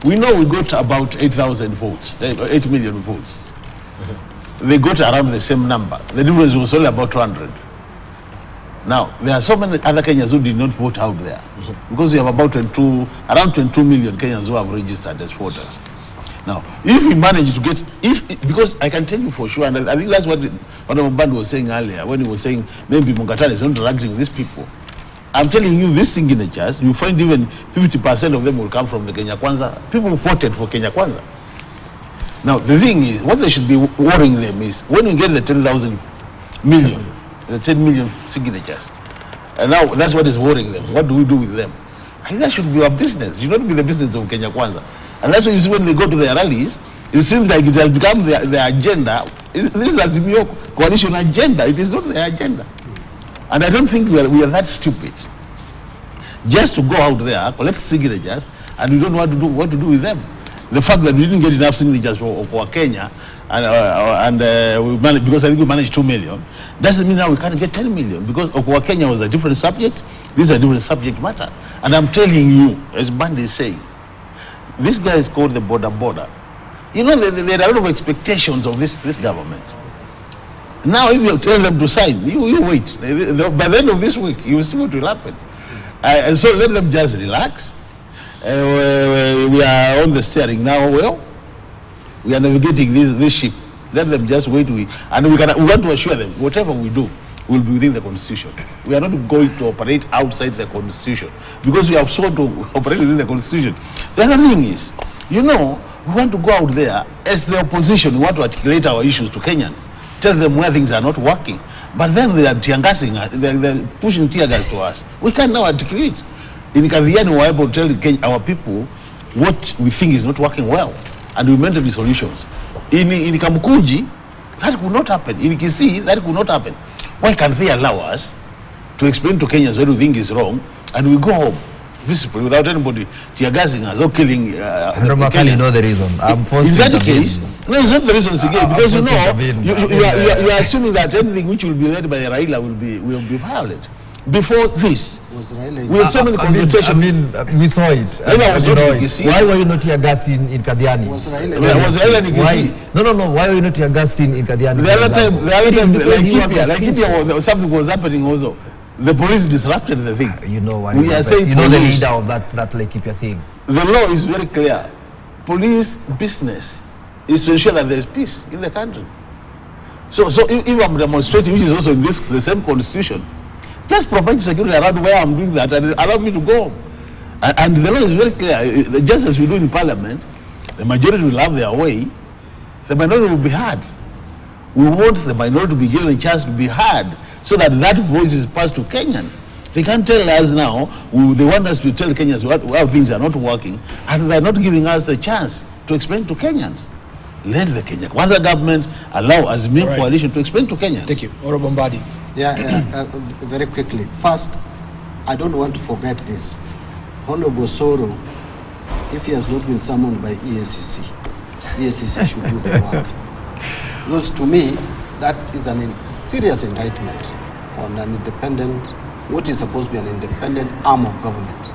We know we got about 8,000 votes, 8 million votes. They got around the same number. The difference was only about 200. Now, there are so many other Kenyans who did not vote out there, because we have about around 22 million Kenyans who have registered as voters. Now, if we manage to get, because I can tell you for sure, and I think that's what Honorable Band was saying earlier, when he was saying maybe Mungatani is not interacting with these people. I'm telling you, these signatures, you find even 50% of them will come from the Kenya Kwanza. People voted for Kenya Kwanza. Now, the thing is, what they should be worrying them is, when we get the 10 million signatures, and now that's what is worrying them. What do we do with them? I think that should be our business. It should not be the business of Kenya Kwanza. And that's why you see when they go to their rallies, it seems like it has become their agenda. This is a coalition agenda. It is not their agenda. And I don't think we are that stupid just to go out there, collect signatures, and we don't know what to do with them. The fact that we didn't get enough signatures for Kenya, and we managed, because I think we managed 2 million, doesn't mean now we can't get 10 million, because Okwa Kenya was a different subject. This is a different subject matter. And I'm telling you, as Bandi is saying, this guy is called the border. There are a lot of expectations of this government. Now, if you tell them to sign, you wait. By the end of this week, you will see what will happen. And so let them just relax. We are on the steering now. Well, we are navigating this ship. Let them just wait. We want to assure them whatever we do will be within the Constitution. We are not going to operate outside the Constitution, because we have sought to operate within the Constitution. The other thing is, we want to go out there as the opposition. We want to articulate our issues to Kenyans, tell them where things are not working. But then they are tear-gassing us, they're pushing tear gas to us. We can't now articulate. In Kadhiani, we were able to tell our people what we think is not working well, and we mentioned the solutions. In Kamukunji, that could not happen. In Kisii, that could not happen. Why can't they allow us to explain to Kenyans what we think is wrong, and we go home? peacefully without anybody tear gassing us or killing. You know the reason. I'm forced in to that intervene. case, no, it's not the reason, because you know, you are assuming that anything which will be led by Raila will be violent. Before this, we have so many consultations. We saw it. Raila was not in Kisii. Why were you not tear gassing in Kadiani? Was Raila in Kisii? No. Why were you not tear gassing in Kadiani? The other time, something was happening also. The police disrupted the thing. You know what? We are saying you know the leader of that Laikipia thing. The law is very clear. Police business is to ensure that there is peace in the country. So if I'm demonstrating, which is also in the same constitution, just provide security around where I'm doing that and allow me to go. And the law is very clear. Just as we do in Parliament, the majority will have their way, the minority will be heard. We want the minority to be given a chance to be heard, so that voice is passed to Kenyans. They can't tell us now, they want us to tell Kenyans how things are not working, and they're not giving us the chance to explain to Kenyans. Let the Kwanza government allow Azimio coalition to explain to Kenyans. Thank you. Honorable Mbadi. Very quickly. First, I don't want to forget this. Honorable Soro, if he has not been summoned by EACC should do the work. Because to me, that is a serious indictment on an independent, what is supposed to be an independent arm of government.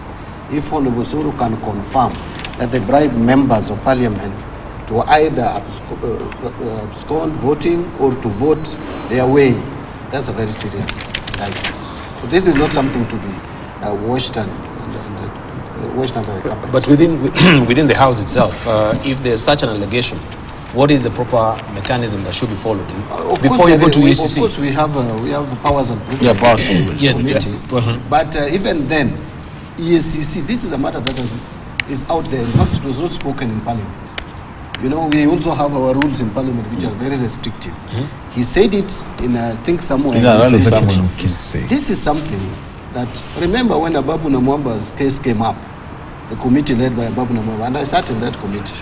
If Honorable Soro can confirm that they bribe members of parliament to either abscond voting or to vote their way, that's a very serious indictment. So this is not something to be washed under the carpet. But within the House itself, if there's such an allegation, what is the proper mechanism that should be followed before you go to EACC? Of course, we have powers and privileges committee. But even then, EACC, this is a matter that is out there. In fact, it was not spoken in Parliament. You know, we also have our rules in Parliament which are very restrictive. He said it in, I think, somewhere. This is something that, remember when Ababu Namwamba's case came up, the committee led by Ababu Namwamba, and I sat in that committee.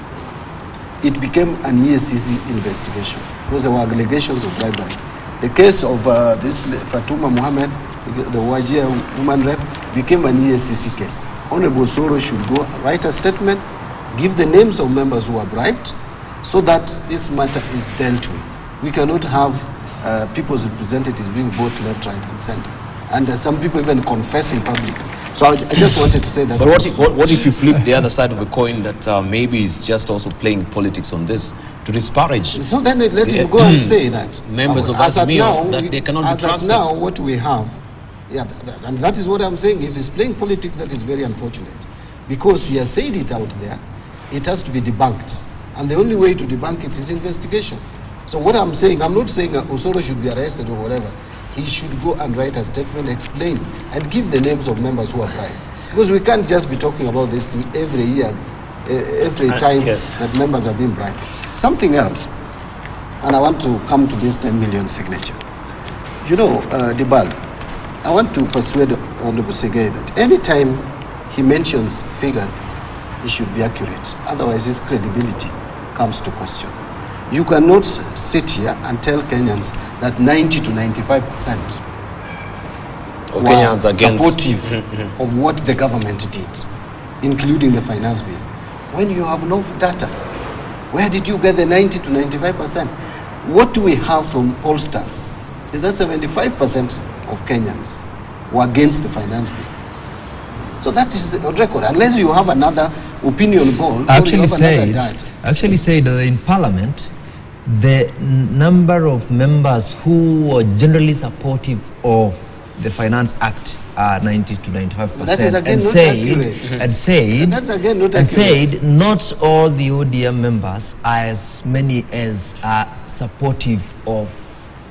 It became an EACC investigation because there were allegations of bribery. The case of this Fatuma Mohammed, the Wajir woman rep, became an EACC case. Honorable Soro should go write a statement, give the names of members who are bribed, so that this matter is dealt with. We cannot have people's representatives being both left, right, and center, and some people even confess in public. So I just wanted to say that. But what if you flip the other side of the coin, that maybe he's just also playing politics on this to disparage? So then let him go and say that members of Azimio that they cannot be trusted. Now what we have, and that is what I'm saying. If he's playing politics, that is very unfortunate, because he has said it out there. It has to be debunked, and the only way to debunk it is investigation. So what I'm saying, I'm not saying Osoro should be arrested or whatever. He should go and write a statement, explain, and give the names of members who are bribed. Because we can't just be talking about this thing every year, every time that members are being bribed. Something else, and I want to come to this 10 million signature. You know, Dibal, I want to persuade Honorable Segei that any time he mentions figures, it should be accurate. Otherwise, his credibility comes to question. You cannot sit here and tell Kenyans that 90 to 95% of Kenyans are supportive of what the government did, including the finance bill, when you have no data. Where did you get the 90 to 95%? What we have from pollsters is that 75% of Kenyans were against the finance bill. So that is the record. Unless you have another opinion poll, actually said that in Parliament, the number of members who were generally supportive of the Finance Act are 90 to 95%. That is again and said not all the ODM members are as many as are supportive of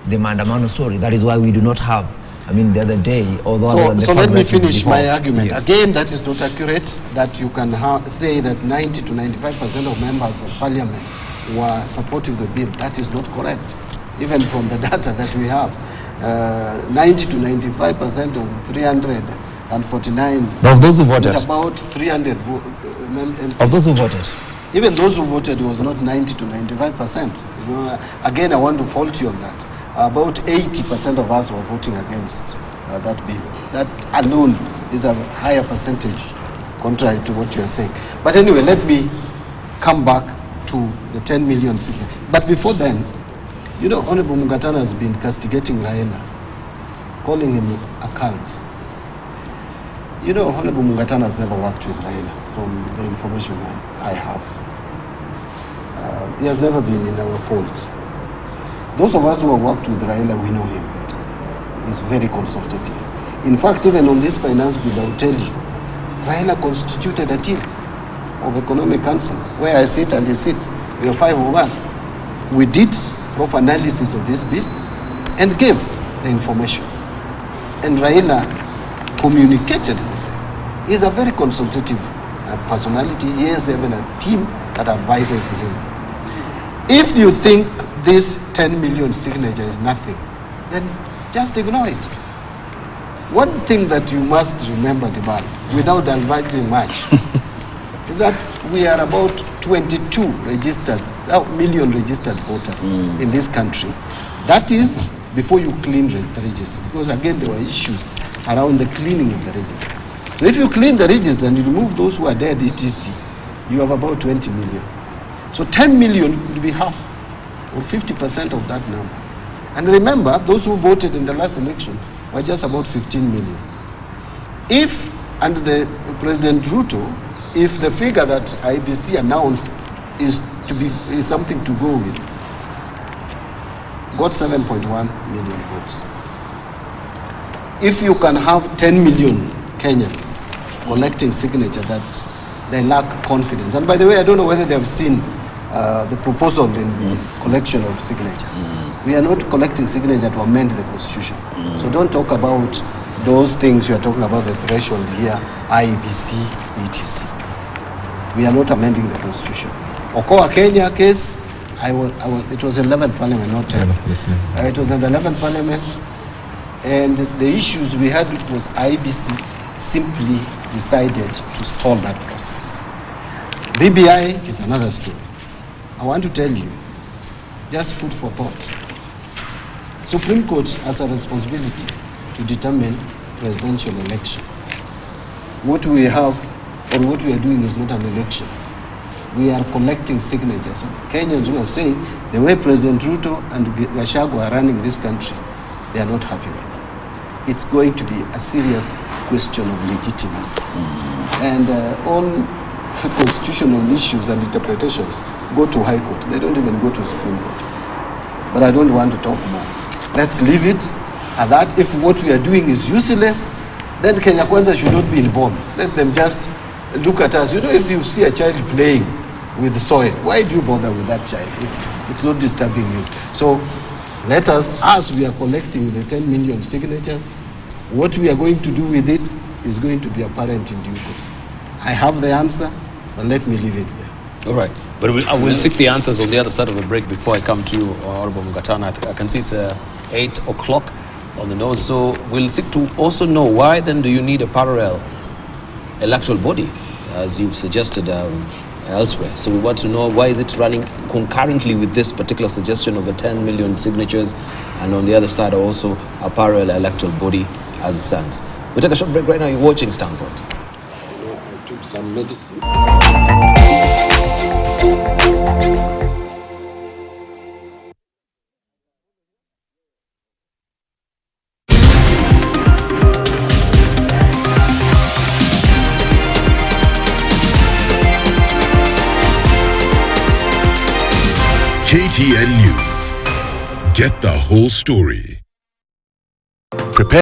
the Mandamano story. That is why we do not have. I mean, the other day, although so let me finish my argument. Yes. Again, that is not accurate. That you can say that 90 to 95% of members of Parliament were supportive of the bill. That is not correct. Even from the data that we have, 90 to 95% of 349. Of those who voted. Is about 300 MPs. Of those who voted. Even those who voted was not 90 to 95%. You know, again, I want to fault you on that. About 80% of us were voting against that bill. That alone is a higher percentage contrary to what you are saying. But anyway, let me come back to the 10 million signatures. But before then, you know, Honorable Mugatana has been castigating Raila, calling him a cult. You know, Honorable Mugatana has never worked with Raila, from the information I have. He has never been in our fold. Those of us who have worked with Raila, we know him better. He's very consultative. In fact, even on this finance bill, I'll tell you, Raila constituted a team of economic council, where I sit and he sits. We are 5 of us. We did proper analysis of this bill and gave the information. And Raila communicated the same. He's a very consultative personality. He has even a team that advises him. If you think this 10 million signature is nothing, then just ignore it. One thing that you must remember, Dibal, without advising much, is that we are about 22 million registered voters in this country. That is before you clean the register, because again there were issues around the cleaning of the register. So if you clean the register and you remove those who are dead, etc., you have about 20 million. So 10 million would be half or 50% of that number. And remember, those who voted in the last election were just about 15 million. If, under the President Ruto, if the figure that IBC announced is something to go with, got 7.1 million votes. If you can have 10 million Kenyans collecting signature that they lack confidence, and by the way, I don't know whether they have seen the proposal in the collection of signature. We are not collecting signature to amend the constitution. So don't talk about those things you are talking about, the threshold here, IBC, etc. We are not amending the constitution. Okoa Kenya case, it was 11th parliament, not 10th. It was in the 11th parliament, and the issues we had was IBC simply decided to stall that process. BBI is another story. I want to tell you, just food for thought. Supreme Court has a responsibility to determine presidential election. What we have, or what we are doing, is not an election. We are collecting signatures. Kenyans who are saying the way President Ruto and Gachagua are running this country, they are not happy with. It's going to be a serious question of legitimacy. And all constitutional issues and interpretations go to High Court. They don't even go to Supreme Court. But I don't want to talk more. Let's leave it at that. If what we are doing is useless, then Kenya Kwanza should not be involved. Let them just look at us. You know, if you see a child playing with the soil, why do you bother with that child if it's not disturbing you? So let us, as we are collecting the 10 million signatures, what we are going to do with it is going to be apparent in due course. I have the answer, but let me leave it there. All right. But I will seek the answers on the other side of the break before I come to you, Honorable Mugatana. I can see it's 8 o'clock on the nose. So we'll seek to also know, why then do you need a parallel electoral body, as you've suggested elsewhere? So we want to know, why is it running concurrently with this particular suggestion of the 10 million signatures, and on the other side also a parallel electoral body as it stands? We'll take a short break right now. You're watching Standpoint. I took some medicine. KTN News. Get the whole story.